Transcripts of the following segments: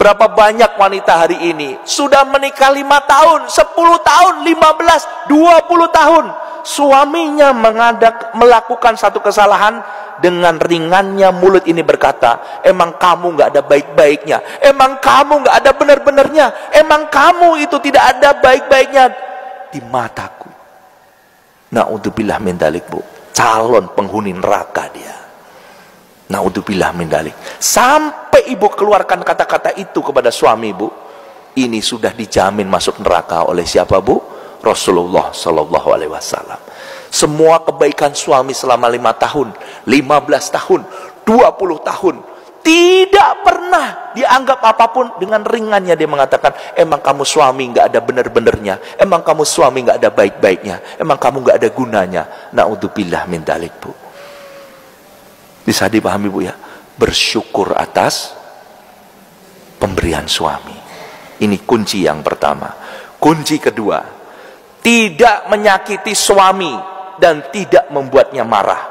Berapa banyak wanita hari ini sudah menikah 5 tahun, 10 tahun, 15, 20 tahun. Suaminya melakukan satu kesalahan, dengan ringannya mulut ini berkata, emang kamu nggak ada baik-baiknya, emang kamu nggak ada benar-benarnya, emang kamu itu tidak ada baik-baiknya di mataku. Na'udzubillah min dzalik, Bu. Calon penghuni neraka dia. Na'udzubillah min dzalik. Sampai ibu keluarkan kata-kata itu kepada suami, Bu, ini sudah dijamin masuk neraka oleh siapa, Bu? Rasulullah Shallallahu Alaihi Wasallam. Semua kebaikan suami selama 5 tahun, 15 tahun, 20 tahun, tidak pernah dianggap apapun. Dengan ringannya dia mengatakan, emang kamu suami nggak ada benar-benarnya, emang kamu suami nggak ada baik-baiknya, emang kamu nggak ada gunanya. Na'udzubillah min dzalik, Bu. Bisa dipahami, Bu, ya? Bersyukur atas pemberian suami. Ini kunci yang pertama. Kunci kedua, tidak menyakiti suami dan tidak membuatnya marah.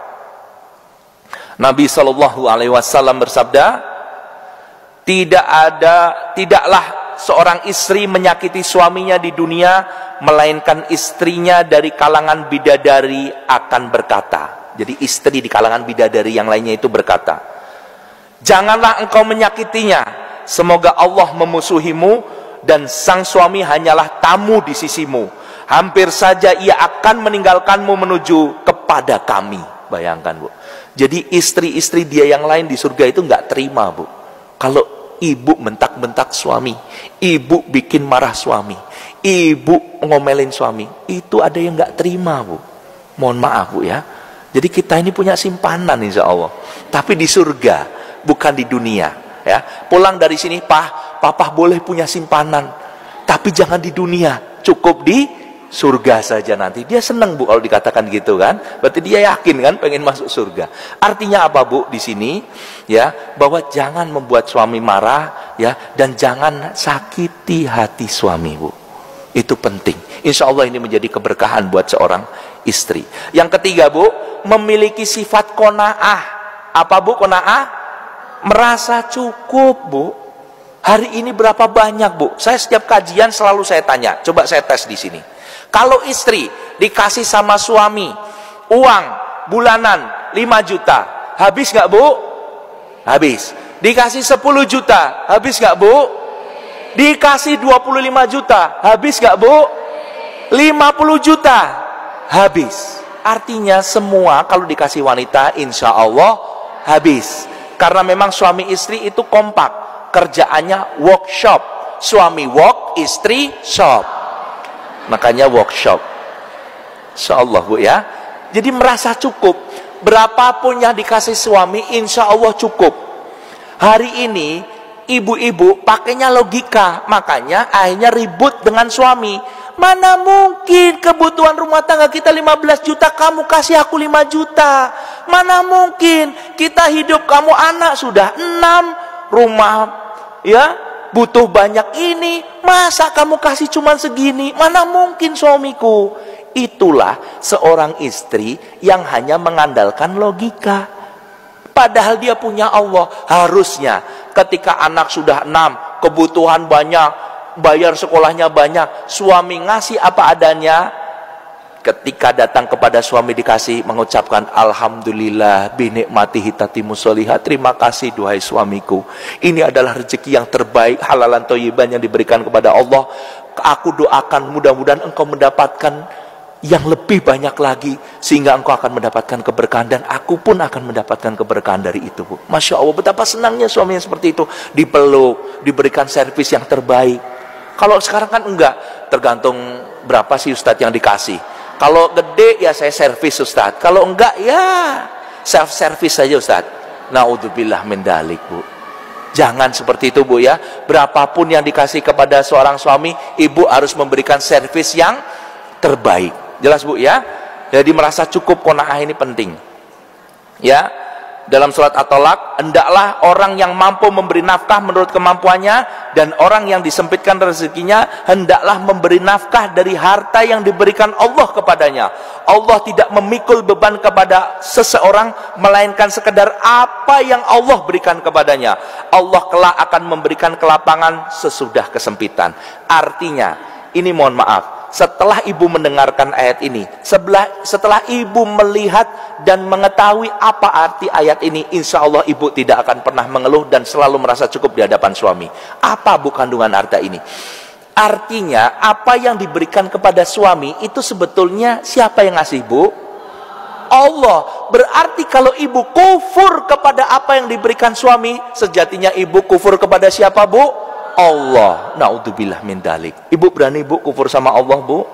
Nabi SAW bersabda, tidaklah seorang istri menyakiti suaminya di dunia, melainkan istrinya dari kalangan bidadari akan berkata. Jadi istri di kalangan bidadari yang lainnya itu berkata, janganlah engkau menyakitinya, semoga Allah memusuhimu, dan sang suami hanyalah tamu di sisimu. Hampir saja ia akan meninggalkanmu menuju kepada kami. Bayangkan, Bu. Jadi istri-istri dia yang lain di surga itu nggak terima, Bu, kalau ibu bentak-bentak suami, ibu bikin marah suami, ibu ngomelin suami. Itu ada yang nggak terima, Bu. Mohon maaf, Bu, ya. Jadi kita ini punya simpanan insya Allah, tapi di surga, bukan di dunia, ya. Pulang dari sini, papa boleh punya simpanan, tapi jangan di dunia, cukup di surga saja nanti. Dia senang, Bu, kalau dikatakan gitu kan. Berarti dia yakin kan pengen masuk surga. Artinya apa, Bu, di sini? Ya, bahwa jangan membuat suami marah, ya, dan jangan sakiti hati suami, Bu. Itu penting. Insya Allah ini menjadi keberkahan buat seorang istri. Yang ketiga, Bu, memiliki sifat qanaah. Apa, Bu, qanaah? Merasa cukup, Bu. Hari ini berapa banyak, Bu? Saya setiap kajian selalu saya tanya. Coba saya tes di sini. Kalau istri dikasih sama suami uang bulanan 5 juta, habis nggak, Bu? Habis. Dikasih 10 juta, habis nggak, Bu? Dikasih 25 juta, habis nggak, Bu? 50 juta, habis. Artinya semua kalau dikasih wanita, insya Allah habis. Karena memang suami istri itu kompak. Kerjaannya workshop. Suami work, istri shop. Makanya workshop. Insya Allah, Bu, ya. Jadi merasa cukup. Berapapun yang dikasih suami, insya Allah cukup. Hari ini ibu-ibu pakainya logika, makanya akhirnya ribut dengan suami. Mana mungkin kebutuhan rumah tangga kita 15 juta, kamu kasih aku 5 juta. Mana mungkin kita hidup, kamu anak sudah 6, rumah, ya, butuh banyak ini, masa kamu kasih cuma segini? Mana mungkin suamiku? Itulah seorang istri yang hanya mengandalkan logika. Padahal dia punya Allah. Harusnya ketika anak sudah 6, kebutuhan banyak, bayar sekolahnya banyak, suami ngasih apa adanya. Ketika datang kepada suami dikasih, mengucapkan alhamdulillah binikmatihi tatimu sholihah. Terima kasih duhai suamiku, ini adalah rezeki yang terbaik, halalan thayyiban yang diberikan kepada Allah. Aku doakan mudah-mudahan engkau mendapatkan yang lebih banyak lagi, sehingga engkau akan mendapatkan keberkahan, dan aku pun akan mendapatkan keberkahan dari itu, Bu. Masya Allah, betapa senangnya suami yang seperti itu. Dipeluk, diberikan servis yang terbaik. Kalau sekarang kan enggak, tergantung berapa sih Ustadz yang dikasih. Kalau gede ya saya servis, Ustadz. Kalau enggak ya self service saja, Ustadz. Na'udzubillah min dzalik, Bu. Jangan seperti itu, Bu, ya. Berapapun yang dikasih kepada seorang suami, ibu harus memberikan servis yang terbaik. Jelas, Bu, ya. Jadi merasa cukup, qanaah ini penting. Ya. dalam surat At-Tolak, hendaklah orang yang mampu memberi nafkah menurut kemampuannya, dan orang yang disempitkan rezekinya hendaklah memberi nafkah dari harta yang diberikan Allah kepadanya. Allah tidak memikul beban kepada seseorang melainkan sekedar apa yang Allah berikan kepadanya. Allah kelak akan memberikan kelapangan sesudah kesempitan. Artinya, ini mohon maaf, setelah ibu mendengarkan ayat ini, setelah ibu melihat dan mengetahui apa arti ayat ini, insya Allah ibu tidak akan pernah mengeluh dan selalu merasa cukup di hadapan suami. Apa bu kandungan harta ini? Artinya apa yang diberikan kepada suami itu sebetulnya siapa yang ngasih, bu? Allah. Berarti kalau ibu kufur kepada apa yang diberikan suami, sejatinya ibu kufur kepada siapa, bu? Allah. Naudzubillah min dalik. Ibu berani bu kufur sama Allah, bu?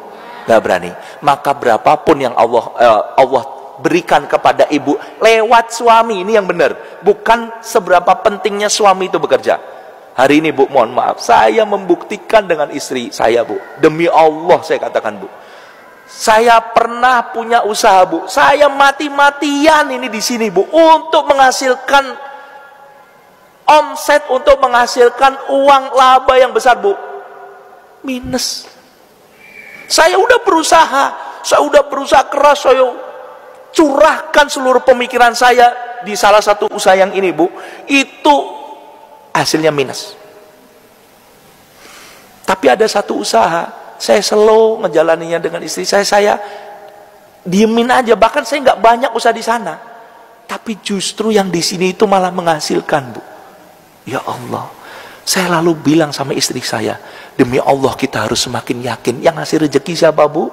Gak berani. Maka berapapun yang Allah berikan kepada ibu lewat suami, ini yang benar, bukan seberapa pentingnya suami itu bekerja. Hari ini bu, mohon maaf, saya membuktikan dengan istri saya, bu, demi Allah saya katakan, bu, saya pernah punya usaha, bu, saya mati-matian ini di sini, bu, untuk menghasilkan omset, untuk menghasilkan uang laba yang besar, bu, minus. Saya udah berusaha keras, saya curahkan seluruh pemikiran saya di salah satu usaha yang ini, bu, itu hasilnya minus. Tapi ada satu usaha, saya slow ngejalaninya dengan istri saya diemin aja, bahkan saya nggak banyak usaha di sana, tapi justru yang di sini itu malah menghasilkan, bu. Ya Allah, saya lalu bilang sama istri saya, demi Allah kita harus semakin yakin yang ngasih rezeki siapa, bu?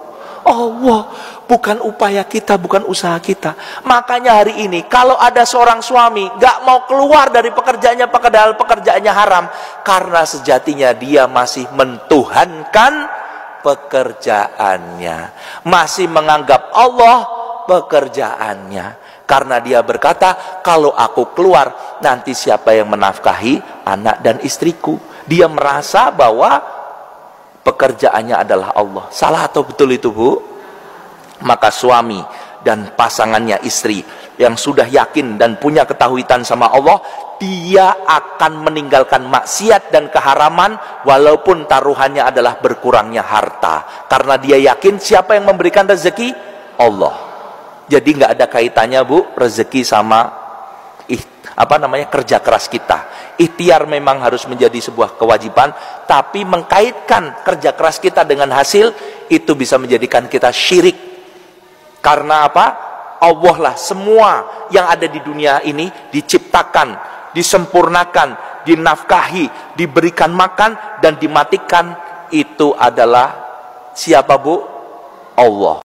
Allah. Bukan upaya kita, bukan usaha kita. Makanya hari ini kalau ada seorang suami gak mau keluar dari pekerjaannya padahal pekerjaannya haram, karena sejatinya dia masih mentuhankan pekerjaannya, masih menganggap Allah pekerjaannya. Karena dia berkata, kalau aku keluar, nanti siapa yang menafkahi anak dan istriku? Dia merasa bahwa pekerjaannya adalah Allah. Salah atau betul itu, bu? Maka suami dan pasangannya istri yang sudah yakin dan punya ketahuitan sama Allah, dia akan meninggalkan maksiat dan keharaman walaupun taruhannya adalah berkurangnya harta. Karena dia yakin siapa yang memberikan rezeki? Allah. Jadi nggak ada kaitannya, bu, rezeki sama kerja keras kita. Ikhtiar memang harus menjadi sebuah kewajiban, tapi mengkaitkan kerja keras kita dengan hasil itu bisa menjadikan kita syirik. Karena apa? Allah lah semua yang ada di dunia ini diciptakan, disempurnakan, dinafkahi, diberikan makan dan dimatikan, itu adalah siapa, bu? Allah.